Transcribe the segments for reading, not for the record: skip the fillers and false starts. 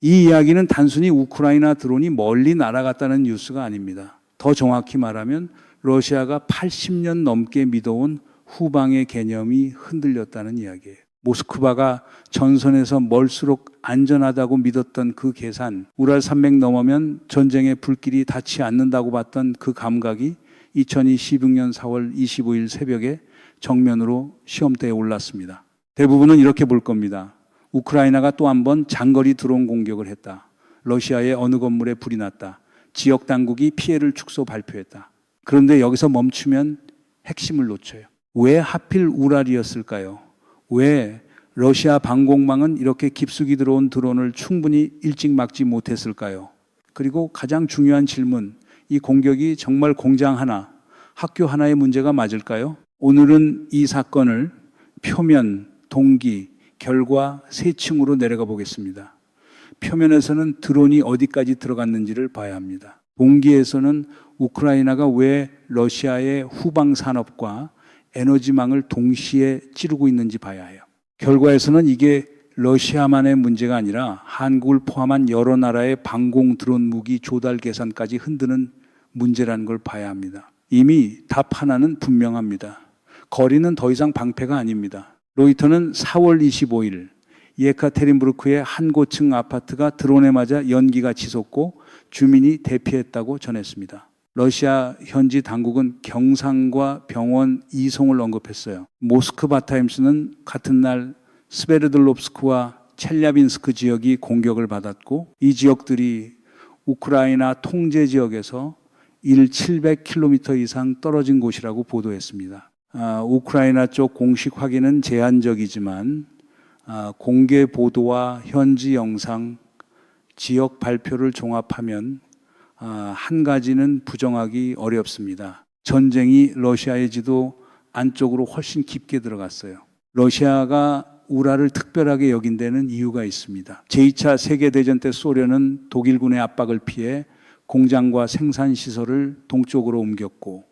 이 이야기는 단순히 우크라이나 드론이 멀리 날아갔다는 뉴스가 아닙니다. 더 정확히 말하면 러시아가 80년 넘게 믿어온 후방의 개념이 흔들렸다는 이야기예요. 모스크바가 전선에서 멀수록 안전하다고 믿었던 그 계산, 우랄 산맥 넘으면 전쟁의 불길이 닿지 않는다고 봤던 그 감각이 2016년 4월 25일 새벽에 정면으로 시험대에 올랐습니다. 대부분은 이렇게 볼 겁니다. 우크라이나가 또 한 번 장거리 드론 공격을 했다. 러시아의 어느 건물에 불이 났다. 지역 당국이 피해를 축소 발표했다. 그런데 여기서 멈추면 핵심을 놓쳐요. 왜 하필 우랄이었을까요? 왜 러시아 방공망은 이렇게 깊숙이 들어온 드론을 충분히 일찍 막지 못했을까요? 그리고 가장 중요한 질문, 이 공격이 정말 공장 하나, 학교 하나의 문제가 맞을까요? 오늘은 이 사건을 표면, 동기, 결과 세 층으로 내려가 보겠습니다. 표면에서는 드론이 어디까지 들어갔는지를 봐야 합니다. 동기에서는 우크라이나가 왜 러시아의 후방 산업과 에너지망을 동시에 찌르고 있는지 봐야 해요. 결과에서는 이게 러시아만의 문제가 아니라 한국을 포함한 여러 나라의 방공 드론 무기 조달 계산까지 흔드는 문제라는 걸 봐야 합니다. 이미 답 하나는 분명합니다. 거리는 더 이상 방패가 아닙니다. 로이터는 4월 25일 예카테린부르크의 한 고층 아파트가 드론에 맞아 연기가 치솟고 주민이 대피했다고 전했습니다. 러시아 현지 당국은 경상과 병원 이송을 언급했어요. 모스크바 타임스는 같은 날 스베르들롭스크와 첼야빈스크 지역이 공격을 받았고 이 지역들이 우크라이나 통제 지역에서 700km 이상 떨어진 곳이라고 보도했습니다. 우크라이나 쪽 공식 확인은 제한적이지만 공개 보도와 현지 영상, 지역 발표를 종합하면 한 가지는 부정하기 어렵습니다. 전쟁이 러시아의 지도 안쪽으로 훨씬 깊게 들어갔어요. 러시아가 우랄을 특별하게 여긴 데는 이유가 있습니다. 제2차 세계대전 때 소련은 독일군의 압박을 피해 공장과 생산시설을 동쪽으로 옮겼고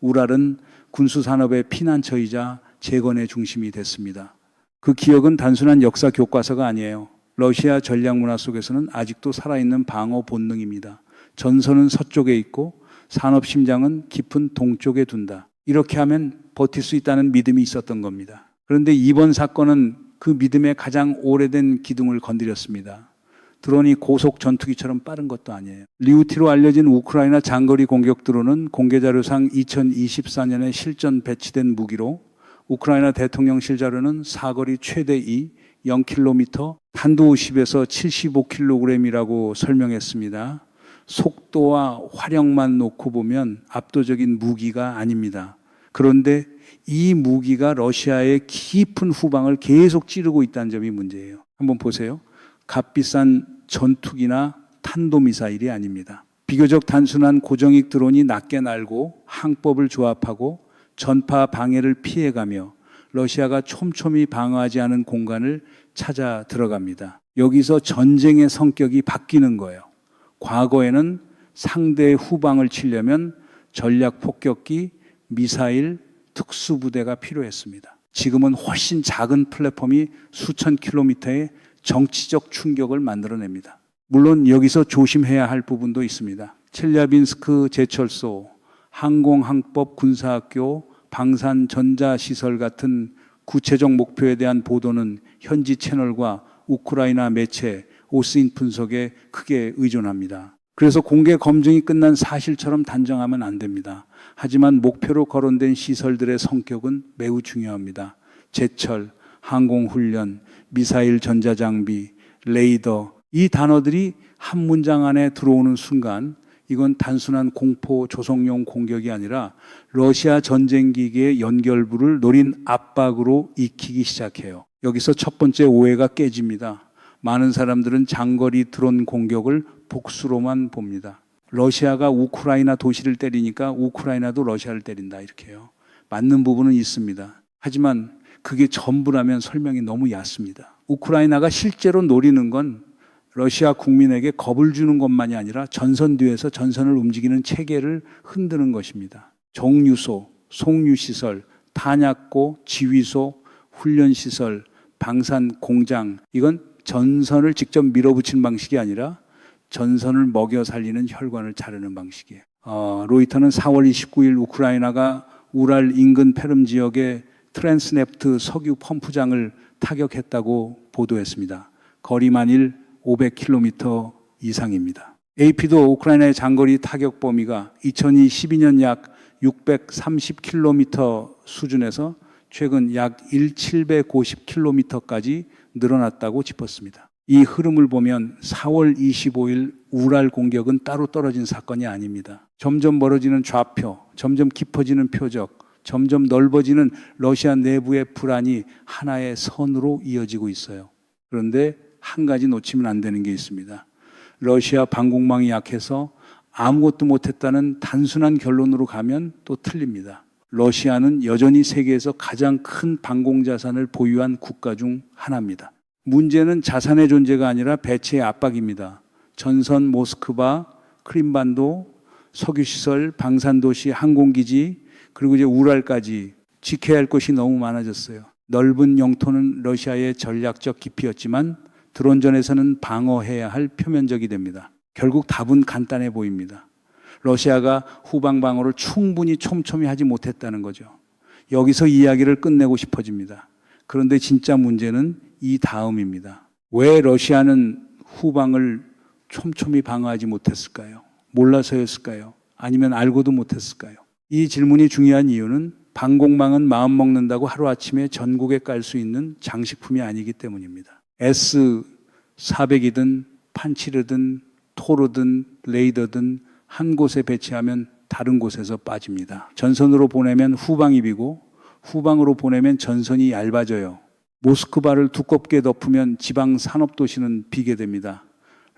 우랄은 군수산업의 피난처이자 재건의 중심이 됐습니다. 그 기억은 단순한 역사 교과서가 아니에요. 러시아 전략문화 속에서는 아직도 살아있는 방어 본능입니다. 전선은 서쪽에 있고 산업 심장은 깊은 동쪽에 둔다. 이렇게 하면 버틸 수 있다는 믿음이 있었던 겁니다. 그런데 이번 사건은 그 믿음의 가장 오래된 기둥을 건드렸습니다. 드론이 고속 전투기처럼 빠른 것도 아니에요. 리우티로 알려진 우크라이나 장거리 공격 드론은 공개자료상 2024년에 실전 배치된 무기로 우크라이나 대통령실 자료는 사거리 최대 0km, 탄도 50에서 75kg이라고 설명했습니다. 속도와 화력만 놓고 보면 압도적인 무기가 아닙니다. 그런데 이 무기가 러시아의 깊은 후방을 계속 찌르고 있다는 점이 문제예요. 한번 보세요. 값비싼 전투기나 탄도미사일이 아닙니다. 비교적 단순한 고정익 드론이 낮게 날고 항법을 조합하고 전파 방해를 피해가며 러시아가 촘촘히 방어하지 않은 공간을 찾아 들어갑니다. 여기서 전쟁의 성격이 바뀌는 거예요. 과거에는 상대의 후방을 치려면 전략 폭격기, 미사일, 특수부대가 필요했습니다. 지금은 훨씬 작은 플랫폼이 수천 킬로미터의 정치적 충격을 만들어냅니다. 물론 여기서 조심해야 할 부분도 있습니다. 첼야빈스크 제철소, 항공항법 군사학교, 방산 전자시설 같은 구체적 목표에 대한 보도는 현지 채널과 우크라이나 매체, 오스인 분석에 크게 의존합니다. 그래서 공개 검증이 끝난 사실처럼 단정하면 안 됩니다. 하지만 목표로 거론된 시설들의 성격은 매우 중요합니다. 제철, 항공훈련, 미사일 전자장비, 레이더, 이 단어들이 한 문장 안에 들어오는 순간 이건 단순한 공포 조성용 공격이 아니라 러시아 전쟁기기의 연결부를 노린 압박으로 익히기 시작해요. 여기서 첫 번째 오해가 깨집니다. 많은 사람들은 장거리 드론 공격을 복수로만 봅니다. 러시아가 우크라이나 도시를 때리니까 우크라이나도 러시아를 때린다 이렇게 해요. 맞는 부분은 있습니다. 하지만 그게 전부라면 설명이 너무 얕습니다. 우크라이나가 실제로 노리는 건 러시아 국민에게 겁을 주는 것만이 아니라 전선 뒤에서 전선을 움직이는 체계를 흔드는 것입니다. 정유소, 송유시설, 탄약고, 지휘소, 훈련시설, 방산 공장, 이건 전선을 직접 밀어붙이는 방식이 아니라 전선을 먹여 살리는 혈관을 자르는 방식이에요. 로이터는 4월 29일 우크라이나가 우랄 인근 페름 지역의 트랜스네프트 석유 펌프장을 타격했다고 보도했습니다. 거리 만일 500km 이상입니다. AP도 우크라이나의 장거리 타격 범위가 2012년 약 630km 수준에서 최근 약 1750km까지 늘어났다고 짚었습니다. 이 흐름을 보면 4월 25일 우랄 공격은 따로 떨어진 사건이 아닙니다. 점점 멀어지는 좌표, 점점 깊어지는 표적, 점점 넓어지는 러시아 내부의 불안이 하나의 선으로 이어지고 있어요. 그런데 한 가지 놓치면 안 되는 게 있습니다. 러시아 방공망이 약해서 아무것도 못했다는 단순한 결론으로 가면 또 틀립니다. 러시아는 여전히 세계에서 가장 큰 방공자산을 보유한 국가 중 하나입니다. 문제는 자산의 존재가 아니라 배치의 압박입니다. 전선, 모스크바, 크림반도, 석유시설, 방산도시, 항공기지, 그리고 이제 우랄까지 지켜야 할 것이 너무 많아졌어요. 넓은 영토는 러시아의 전략적 기피였지만 드론전에서는 방어해야 할 표면적이 됩니다. 결국 답은 간단해 보입니다. 러시아가 후방 방어를 충분히 촘촘히 하지 못했다는 거죠. 여기서 이야기를 끝내고 싶어집니다. 그런데 진짜 문제는 이 다음입니다. 왜 러시아는 후방을 촘촘히 방어하지 못했을까요? 몰라서였을까요? 아니면 알고도 못했을까요? 이 질문이 중요한 이유는 방공망은 마음 먹는다고 하루아침에 전국에 깔 수 있는 장식품이 아니기 때문입니다. S-400이든 판치르든 토르든 레이더든 한 곳에 배치하면 다른 곳에서 빠집니다. 전선으로 보내면 후방이 비고 후방으로 보내면 전선이 얇아져요. 모스크바를 두껍게 덮으면 지방 산업도시는 비게 됩니다.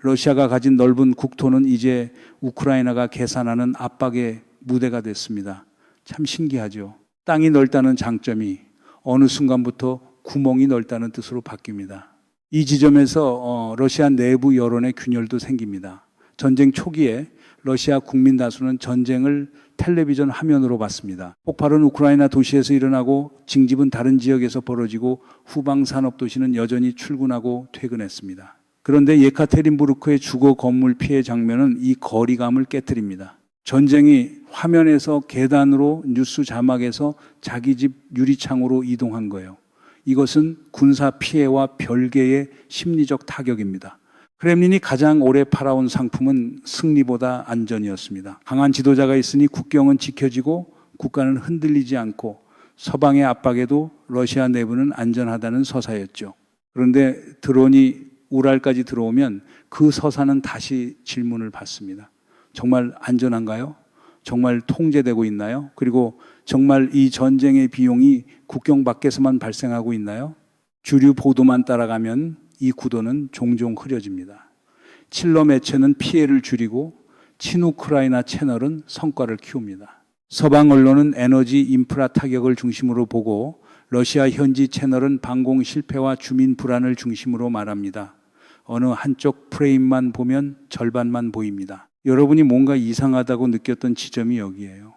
러시아가 가진 넓은 국토는 이제 우크라이나가 계산하는 압박의 무대가 됐습니다. 참 신기하죠. 땅이 넓다는 장점이 어느 순간부터 구멍이 넓다는 뜻으로 바뀝니다. 이 지점에서 러시아 내부 여론의 균열도 생깁니다. 전쟁 초기에 러시아 국민 다수는 전쟁을 텔레비전 화면으로 봤습니다. 폭발은 우크라이나 도시에서 일어나고 징집은 다른 지역에서 벌어지고 후방 산업 도시는 여전히 출근하고 퇴근했습니다. 그런데 예카테린부르크의 주거 건물 피해 장면은 이 거리감을 깨뜨립니다. 전쟁이 화면에서 계단으로 뉴스 자막에서 자기 집 유리창으로 이동한 거예요. 이것은 군사 피해와 별개의 심리적 타격입니다. 크렘린이 가장 오래 팔아온 상품은 승리보다 안전이었습니다. 강한 지도자가 있으니 국경은 지켜지고 국가는 흔들리지 않고 서방의 압박에도 러시아 내부는 안전하다는 서사였죠. 그런데 드론이 우랄까지 들어오면 그 서사는 다시 질문을 받습니다. 정말 안전한가요? 정말 통제되고 있나요? 그리고 정말 이 전쟁의 비용이 국경 밖에서만 발생하고 있나요? 주류 보도만 따라가면 이 구도는 종종 흐려집니다. 칠러 매체는 피해를 줄이고 친우크라이나 채널은 성과를 키웁니다. 서방 언론은 에너지 인프라 타격을 중심으로 보고 러시아 현지 채널은 방공 실패와 주민 불안을 중심으로 말합니다. 어느 한쪽 프레임만 보면 절반만 보입니다. 여러분이 뭔가 이상하다고 느꼈던 지점이 여기에요.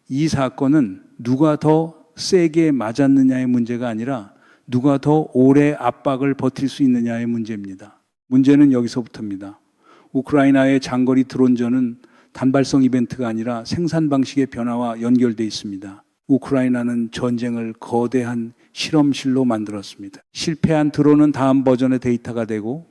이 사건은 누가 더 세게 맞았느냐의 문제가 아니라 누가 더 오래 압박을 버틸 수 있느냐의 문제입니다. 문제는 여기서부터입니다. 우크라이나의 장거리 드론전은 단발성 이벤트가 아니라 생산 방식의 변화와 연결되어 있습니다. 우크라이나는 전쟁을 거대한 실험실로 만들었습니다. 실패한 드론은 다음 버전의 데이터가 되고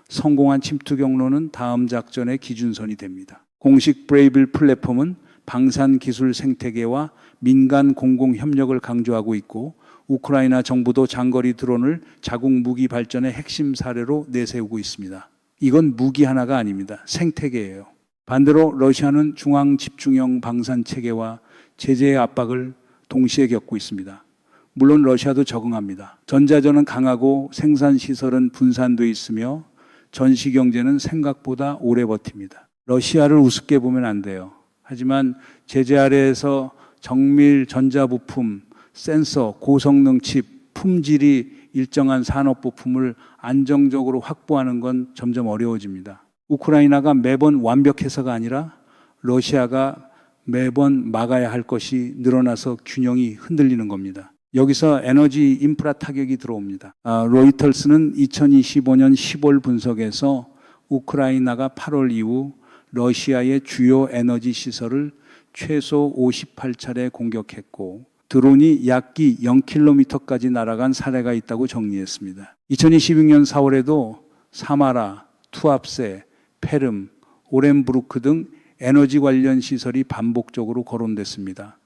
성공한 침투 경로는 다음 작전의 기준선이 됩니다. 공식 브레이블 플랫폼은 방산 기술 생태계와 민간 공공 협력을 강조하고 있고 우크라이나 정부도 장거리 드론을 자국 무기 발전의 핵심 사례로 내세우고 있습니다. 이건 무기 하나가 아닙니다. 생태계예요. 반대로 러시아는 중앙 집중형 방산 체계와 제재의 압박을 동시에 겪고 있습니다. 물론 러시아도 적응합니다. 전자전은 강하고 생산 시설은 분산돼 있으며 전시 경제는 생각보다 오래 버팁니다. 러시아를 우습게 보면 안 돼요. 하지만 제재 아래에서 정밀 전자부품, 센서, 고성능 칩, 품질이 일정한 산업 부품을 안정적으로 확보하는 건 점점 어려워집니다. 우크라이나가 매번 완벽해서가 아니라 러시아가 매번 막아야 할 것이 늘어나서 균형이 흔들리는 겁니다. 여기서 에너지 인프라 타격이 들어옵니다. 로이터스는 2025년 10월 분석에서 우크라이나가 8월 이후 러시아의 주요 에너지 시설을 최소 58차례 공격했고 드론이 약기 0km까지 날아간 사례가 있다고 정리했습니다. 2026년 4월에도 사마라, 투압세, 페름, 오렌부르크 등 에너지 관련 시설이 반복적으로 거론됐습니다.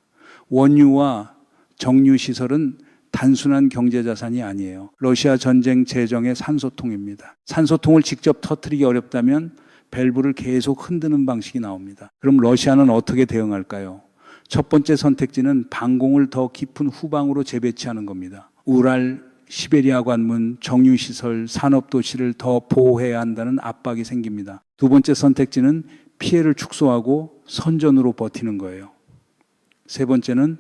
원유와 정유 시설은 단순한 경제자산이 아니에요. 러시아 전쟁 재정의 산소통입니다. 산소통을 직접 터뜨리기 어렵다면 밸브를 계속 흔드는 방식이 나옵니다. 그럼 러시아는 어떻게 대응할까요? 첫 번째 선택지는 방공을 더 깊은 후방으로 재배치하는 겁니다. 우랄, 시베리아 관문, 정유시설, 산업도시를 더 보호해야 한다는 압박이 생깁니다. 두 번째 선택지는 피해를 축소하고 선전으로 버티는 거예요. 세 번째는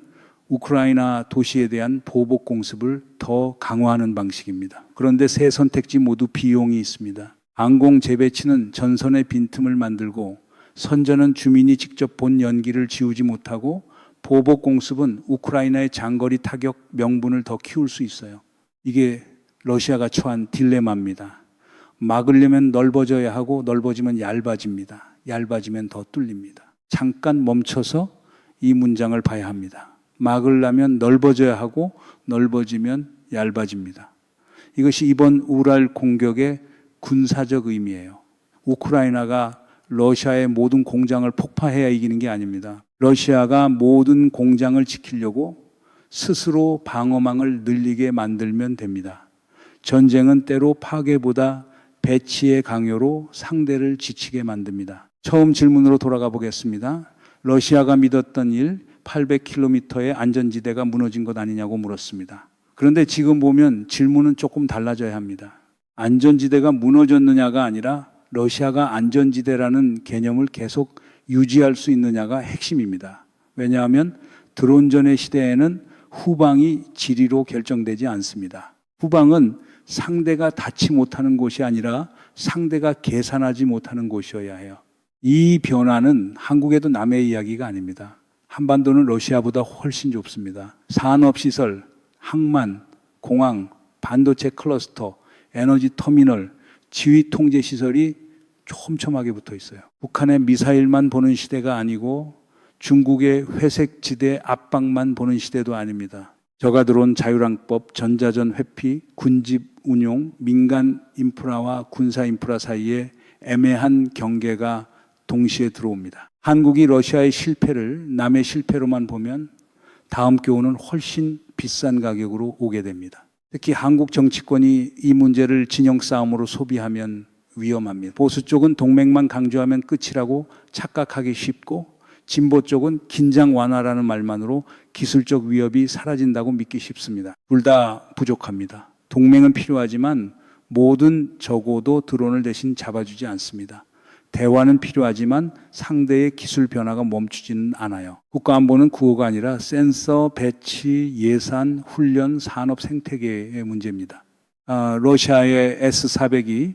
우크라이나 도시에 대한 보복 공습을 더 강화하는 방식입니다. 그런데 세 선택지 모두 비용이 있습니다. 방공 재배치는 전선의 빈틈을 만들고 선전은 주민이 직접 본 연기를 지우지 못하고 보복 공습은 우크라이나의 장거리 타격 명분을 더 키울 수 있어요. 이게 러시아가 처한 딜레마입니다. 막으려면 넓어져야 하고 넓어지면 얇아집니다. 얇아지면 더 뚫립니다. 잠깐 멈춰서 이 문장을 봐야 합니다. 막으려면 넓어져야 하고 넓어지면 얇아집니다. 이것이 이번 우랄 공격의 군사적 의미예요. 우크라이나가 러시아의 모든 공장을 폭파해야 이기는 게 아닙니다. 러시아가 모든 공장을 지키려고 스스로 방어망을 늘리게 만들면 됩니다. 전쟁은 때로 파괴보다 배치의 강요로 상대를 지치게 만듭니다. 처음 질문으로 돌아가 보겠습니다. 러시아가 믿었던 일, 800km의 안전지대가 무너진 것 아니냐고 물었습니다. 그런데 지금 보면 질문은 조금 달라져야 합니다. 안전지대가 무너졌느냐가 아니라 러시아가 안전지대라는 개념을 계속 유지할 수 있느냐가 핵심입니다. 왜냐하면 드론전의 시대에는 후방이 지리로 결정되지 않습니다. 후방은 상대가 닿지 못하는 곳이 아니라 상대가 계산하지 못하는 곳이어야 해요. 이 변화는 한국에도 남의 이야기가 아닙니다. 한반도는 러시아보다 훨씬 좁습니다. 산업시설, 항만, 공항, 반도체 클러스터, 에너지 터미널, 지휘 통제 시설이 촘촘하게 붙어 있어요. 북한의 미사일만 보는 시대가 아니고 중국의 회색지대 압박만 보는 시대도 아닙니다. 저가 들어온 자율항법, 전자전 회피, 군집 운용, 민간 인프라와 군사 인프라 사이에 애매한 경계가 동시에 들어옵니다. 한국이 러시아의 실패를 남의 실패로만 보면 다음 교훈은 훨씬 비싼 가격으로 오게 됩니다. 특히 한국 정치권이 이 문제를 진영 싸움으로 소비하면 위험합니다. 보수 쪽은 동맹만 강조하면 끝이라고 착각하기 쉽고 진보 쪽은 긴장 완화라는 말만으로 기술적 위협이 사라진다고 믿기 쉽습니다. 둘 다 부족합니다. 동맹은 필요하지만 뭐든 적어도 드론을 대신 잡아주지 않습니다. 대화는 필요하지만 상대의 기술 변화가 멈추지는 않아요. 국가안보는 구호가 아니라 센서, 배치, 예산, 훈련, 산업 생태계의 문제입니다. 러시아의 S-400이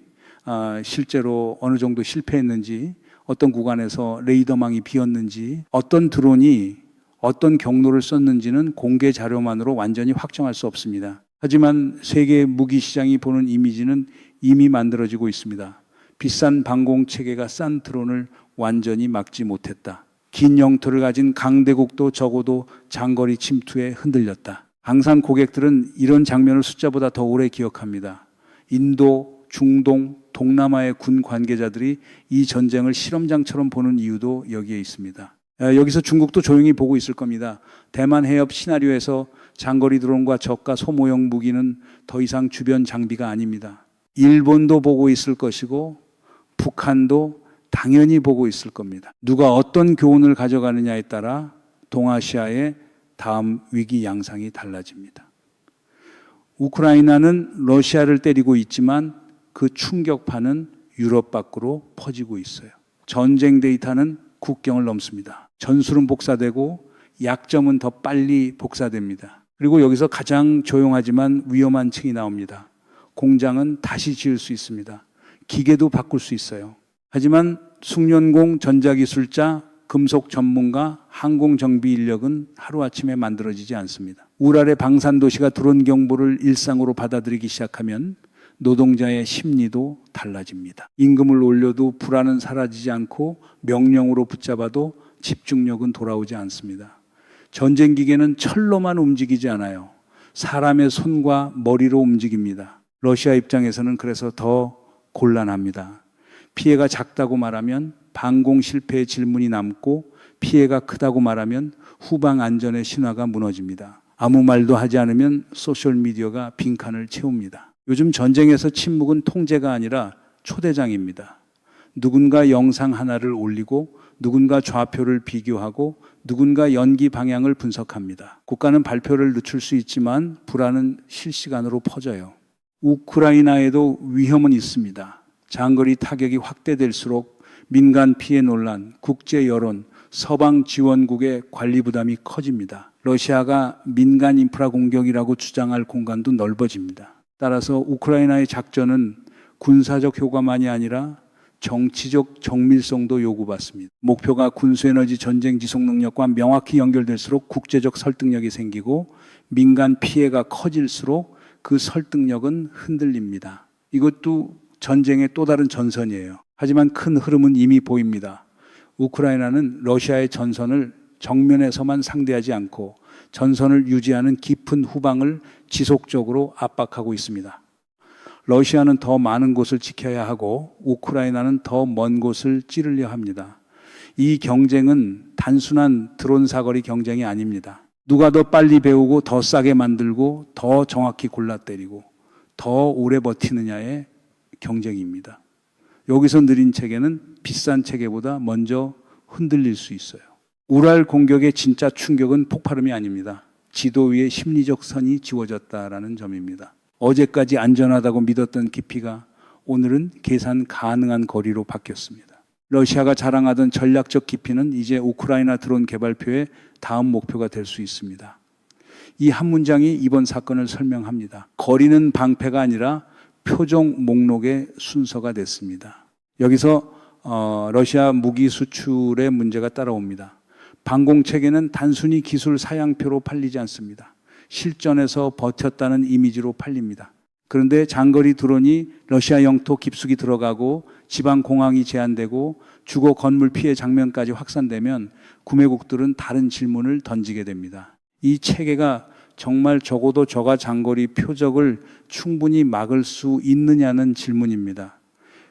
실제로 어느 정도 실패했는지, 어떤 구간에서 레이더망이 비었는지, 어떤 드론이 어떤 경로를 썼는지는 공개 자료만으로 완전히 확정할 수 없습니다. 하지만 세계 무기 시장이 보는 이미지는 이미 만들어지고 있습니다. 비싼 방공 체계가 싼 드론을 완전히 막지 못했다. 긴 영토를 가진 강대국도 적어도 장거리 침투에 흔들렸다. 항상 고객들은 이런 장면을 숫자보다 더 오래 기억합니다. 인도, 중동, 동남아의 군 관계자들이 이 전쟁을 실험장처럼 보는 이유도 여기에 있습니다. 여기서 중국도 조용히 보고 있을 겁니다. 대만 해협 시나리오에서 장거리 드론과 저가 소모용 무기는 더 이상 주변 장비가 아닙니다. 일본도 보고 있을 것이고 북한도 당연히 보고 있을 겁니다. 누가 어떤 교훈을 가져가느냐에 따라 동아시아의 다음 위기 양상이 달라집니다. 우크라이나는 러시아를 때리고 있지만 그 충격파는 유럽 밖으로 퍼지고 있어요. 전쟁 데이터는 국경을 넘습니다. 전술은 복사되고 약점은 더 빨리 복사됩니다. 그리고 여기서 가장 조용하지만 위험한 층이 나옵니다. 공장은 다시 지을 수 있습니다. 기계도 바꿀 수 있어요. 하지만 숙련공, 전자기술자, 금속 전문가, 항공정비 인력은 하루아침에 만들어지지 않습니다. 우랄의 방산도시가 드론 경보를 일상으로 받아들이기 시작하면 노동자의 심리도 달라집니다. 임금을 올려도 불안은 사라지지 않고 명령으로 붙잡아도 집중력은 돌아오지 않습니다. 전쟁 기계는 철로만 움직이지 않아요. 사람의 손과 머리로 움직입니다. 러시아 입장에서는 그래서 더 곤란합니다. 피해가 작다고 말하면 반공 실패의 질문이 남고 피해가 크다고 말하면 후방 안전의 신화가 무너집니다. 아무 말도 하지 않으면 소셜미디어가 빈칸을 채웁니다. 요즘 전쟁에서 침묵은 통제가 아니라 초대장입니다. 누군가 영상 하나를 올리고 누군가 좌표를 비교하고 누군가 연기 방향을 분석합니다. 국가는 발표를 늦출 수 있지만 불안은 실시간으로 퍼져요. 우크라이나에도 위험은 있습니다. 장거리 타격이 확대될수록 민간 피해 논란, 국제 여론, 서방 지원국의 관리 부담이 커집니다. 러시아가 민간 인프라 공격이라고 주장할 공간도 넓어집니다. 따라서 우크라이나의 작전은 군사적 효과만이 아니라 정치적 정밀성도 요구받습니다. 목표가 군수에너지 전쟁 지속 능력과 명확히 연결될수록 국제적 설득력이 생기고 민간 피해가 커질수록 그 설득력은 흔들립니다. 이것도 전쟁의 또 다른 전선이에요. 하지만 큰 흐름은 이미 보입니다. 우크라이나는 러시아의 전선을 정면에서만 상대하지 않고 전선을 유지하는 깊은 후방을 지속적으로 압박하고 있습니다. 러시아는 더 많은 곳을 지켜야 하고 우크라이나는 더 먼 곳을 찌르려 합니다. 이 경쟁은 단순한 드론 사거리 경쟁이 아닙니다. 누가 더 빨리 배우고 더 싸게 만들고 더 정확히 골라 때리고 더 오래 버티느냐의 경쟁입니다. 여기서 느린 체계는 비싼 체계보다 먼저 흔들릴 수 있어요. 우랄 공격의 진짜 충격은 폭발음이 아닙니다. 지도 위에 심리적 선이 지워졌다라는 점입니다. 어제까지 안전하다고 믿었던 깊이가 오늘은 계산 가능한 거리로 바뀌었습니다. 러시아가 자랑하던 전략적 깊이는 이제 우크라이나 드론 개발표의 다음 목표가 될 수 있습니다. 이 한 문장이 이번 사건을 설명합니다. 거리는 방패가 아니라 표적 목록의 순서가 됐습니다. 여기서 러시아 무기 수출의 문제가 따라옵니다. 방공체계는 단순히 기술 사양표로 팔리지 않습니다. 실전에서 버텼다는 이미지로 팔립니다. 그런데 장거리 드론이 러시아 영토 깊숙이 들어가고 지방 공항이 제한되고 주거 건물 피해 장면까지 확산되면 구매국들은 다른 질문을 던지게 됩니다. 이 체계가 정말 적어도 저가 장거리 표적을 충분히 막을 수 있느냐는 질문입니다.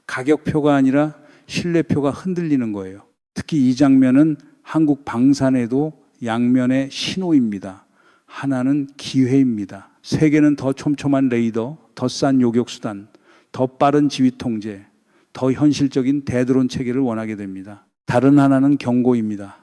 가격표가 아니라 신뢰표가 흔들리는 거예요. 특히 이 장면은 한국 방산에도 양면의 신호입니다. 하나는 기회입니다. 세계는 더 촘촘한 레이더, 더 싼 요격수단, 더 빠른 지휘 통제, 더 현실적인 대드론 체계를 원하게 됩니다. 다른 하나는 경고입니다.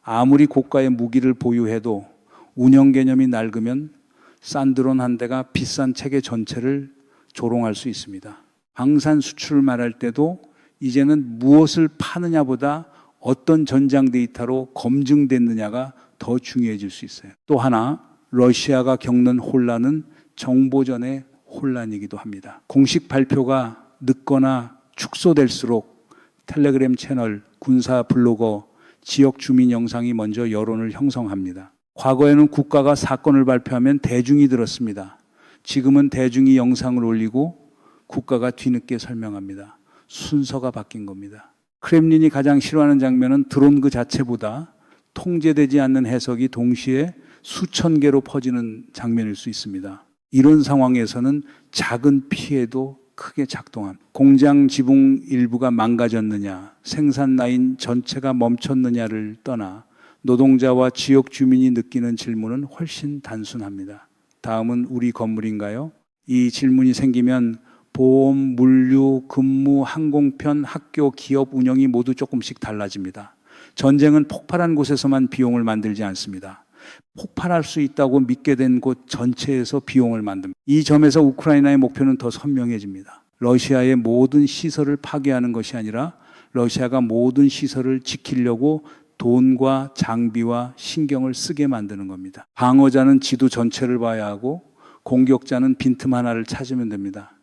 아무리 고가의 무기를 보유해도 운영 개념이 낡으면 싼 드론 한 대가 비싼 체계 전체를 조롱할 수 있습니다. 방산 수출을 말할 때도 이제는 무엇을 파느냐보다 어떤 전장 데이터로 검증됐느냐가 더 중요해질 수 있어요. 또 하나, 러시아가 겪는 혼란은 정보전의 혼란이기도 합니다. 공식 발표가 늦거나 축소될수록 텔레그램 채널, 군사 블로거, 지역 주민 영상이 먼저 여론을 형성합니다. 과거에는 국가가 사건을 발표하면 대중이 들었습니다. 지금은 대중이 영상을 올리고 국가가 뒤늦게 설명합니다. 순서가 바뀐 겁니다. 크렘린이 가장 싫어하는 장면은 드론 그 자체보다 통제되지 않는 해석이 동시에 수천 개로 퍼지는 장면일 수 있습니다. 이런 상황에서는 작은 피해도 크게 작동합니다. 공장 지붕 일부가 망가졌느냐, 생산 라인 전체가 멈췄느냐를 떠나 노동자와 지역 주민이 느끼는 질문은 훨씬 단순합니다. 다음은 우리 건물인가요? 이 질문이 생기면 보험, 물류, 근무, 항공편, 학교, 기업 운영이 모두 조금씩 달라집니다. 전쟁은 폭발한 곳에서만 비용을 만들지 않습니다. 폭발할 수 있다고 믿게 된 곳 전체에서 비용을 만듭니다. 이 점에서 우크라이나의 목표는 더 선명해집니다. 러시아의 모든 시설을 파괴하는 것이 아니라 러시아가 모든 시설을 지키려고 돈과 장비와 신경을 쓰게 만드는 겁니다. 방어자는 지도 전체를 봐야 하고 공격자는 빈틈 하나를 찾으면 됩니다.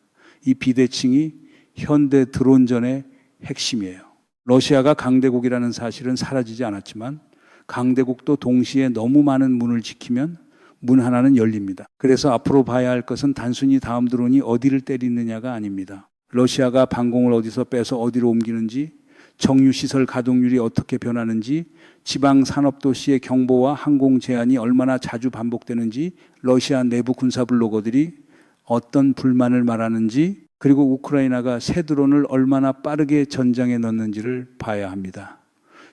이 비대칭이 현대 드론전의 핵심이에요. 러시아가 강대국이라는 사실은 사라지지 않았지만 강대국도 동시에 너무 많은 문을 지키면 문 하나는 열립니다. 그래서 앞으로 봐야 할 것은 단순히 다음 드론이 어디를 때리느냐가 아닙니다. 러시아가 방공을 어디서 빼서 어디로 옮기는지, 정유시설 가동률이 어떻게 변하는지, 지방 산업도시의 경보와 항공 제한이 얼마나 자주 반복되는지, 러시아 내부 군사 블로거들이 어떤 불만을 말하는지, 그리고 우크라이나가 새 드론을 얼마나 빠르게 전장에 넣는지를 봐야 합니다.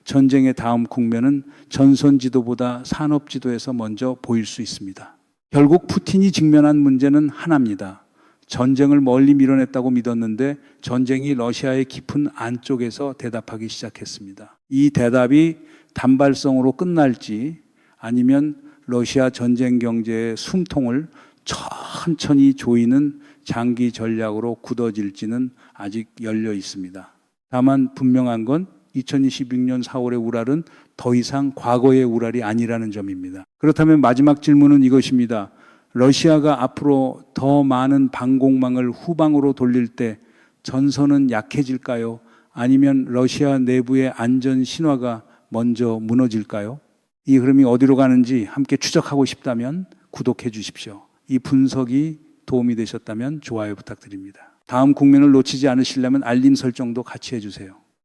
전쟁의 다음 국면은 전선 지도보다 산업 지도에서 먼저 보일 수 있습니다. 결국 푸틴이 직면한 문제는 하나입니다. 전쟁을 멀리 밀어냈다고 믿었는데 전쟁이 러시아의 깊은 안쪽에서 대답하기 시작했습니다. 이 대답이 단발성으로 끝날지 아니면 러시아 전쟁 경제의 숨통을 천천히 조이는 장기 전략으로 굳어질지는 아직 열려 있습니다. 다만 분명한 건 2026년 4월의 우랄은 더 이상 과거의 우랄이 아니라는 점입니다. 그렇다면 마지막 질문은 이것입니다. 러시아가 앞으로 더 많은 방공망을 후방으로 돌릴 때 전선은 약해질까요? 아니면 러시아 내부의 안전 신화가 먼저 무너질까요? 이 흐름이 어디로 가는지 함께 추적하고 싶다면 구독해 주십시오. 이 분석이 도움이 되셨다면 좋아요 부탁드립니다. 다음 국면을 놓치지 않으시려면 알림 설정도 같이 해주세요.